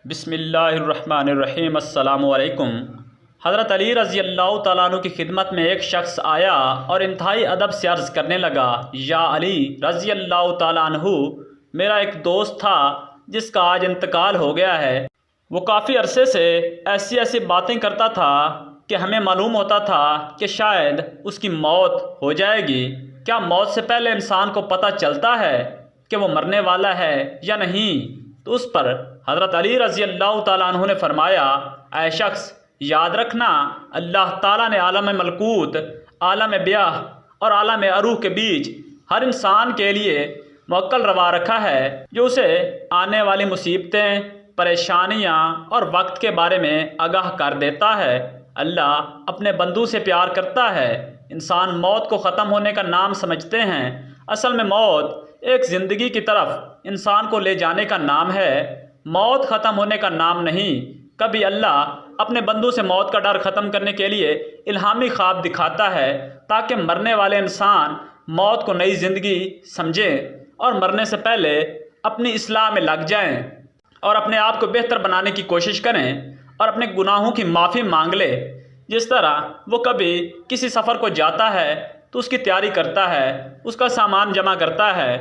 بسم اللہ الرحمن الرحیم۔ السلام علیکم۔ حضرت علی رضی اللہ تعالیٰ عنہ کی خدمت میں ایک شخص آیا اور انتہائی ادب سے عرض کرنے لگا، یا علی رضی اللہ تعالیٰ عنہ، میرا ایک دوست تھا جس کا آج انتقال ہو گیا ہے۔ وہ کافی عرصے سے ایسی باتیں کرتا تھا کہ ہمیں معلوم ہوتا تھا کہ شاید اس کی موت ہو جائے گی۔ کیا موت سے پہلے انسان کو پتہ چلتا ہے کہ وہ مرنے والا ہے یا نہیں؟ تو اس پر حضرت علی رضی اللہ تعالیٰ عنہ نے فرمایا، اے شخص، یاد رکھنا، اللہ تعالیٰ نے عالم ملکوت، عالم بیاہ اور عالم اروح کے بیچ ہر انسان کے لیے موکل روا رکھا ہے جو اسے آنے والی مصیبتیں، پریشانیاں اور وقت کے بارے میں آگاہ کر دیتا ہے۔ اللہ اپنے بندوں سے پیار کرتا ہے۔ انسان موت کو ختم ہونے کا نام سمجھتے ہیں، اصل میں موت ایک زندگی کی طرف انسان کو لے جانے کا نام ہے، موت ختم ہونے کا نام نہیں۔ کبھی اللہ اپنے بندوں سے موت کا ڈر ختم کرنے کے لیے الہامی خواب دکھاتا ہے تاکہ مرنے والے انسان موت کو نئی زندگی سمجھیں اور مرنے سے پہلے اپنی اصلاح میں لگ جائیں اور اپنے آپ کو بہتر بنانے کی کوشش کریں اور اپنے گناہوں کی معافی مانگ لے۔ جس طرح وہ کبھی کسی سفر کو جاتا ہے تو اس کی تیاری کرتا ہے، اس کا سامان جمع کرتا ہے،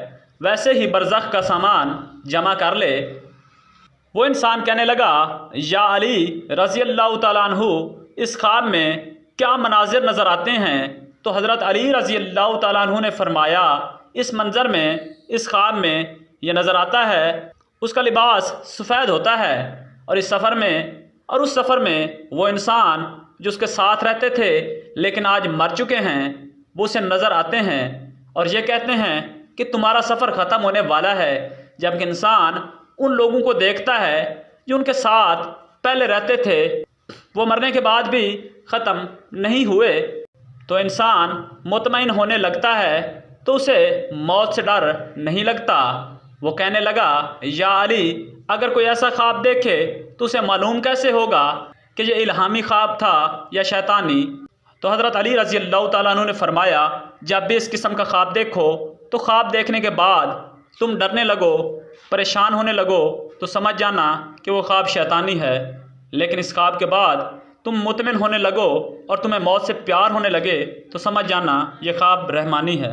ویسے ہی برزخ کا سامان جمع کر لے۔ وہ انسان کہنے لگا، یا علی رضی اللہ تعالیٰ عنہ، اس خواب میں کیا مناظر نظر آتے ہیں؟ تو حضرت علی رضی اللہ تعالیٰ عنہ نے فرمایا، اس منظر میں، اس خواب میں یہ نظر آتا ہے، اس کا لباس سفید ہوتا ہے، اور اس سفر میں وہ انسان جو اس کے ساتھ رہتے تھے لیکن آج مر چکے ہیں، وہ اسے نظر آتے ہیں اور یہ کہتے ہیں کہ تمہارا سفر ختم ہونے والا ہے، جبکہ انسان ان لوگوں کو دیکھتا ہے جو ان کے ساتھ پہلے رہتے تھے، وہ مرنے کے بعد بھی ختم نہیں ہوئے۔ تو انسان مطمئن ہونے لگتا ہے تو اسے موت سے ڈر نہیں لگتا۔ وہ کہنے لگا، یا علی، اگر کوئی ایسا خواب دیکھے تو اسے معلوم کیسے ہوگا کہ یہ الہامی خواب تھا یا شیطانی؟ تو حضرت علی رضی اللہ تعالیٰ عنہ نے فرمایا، جب بھی اس قسم کا خواب دیکھو تو خواب دیکھنے کے بعد تم ڈرنے لگو، پریشان ہونے لگو تو سمجھ جانا کہ وہ خواب شیطانی ہے، لیکن اس خواب کے بعد تم مطمئن ہونے لگو اور تمہیں موت سے پیار ہونے لگے تو سمجھ جانا یہ خواب رحمانی ہے۔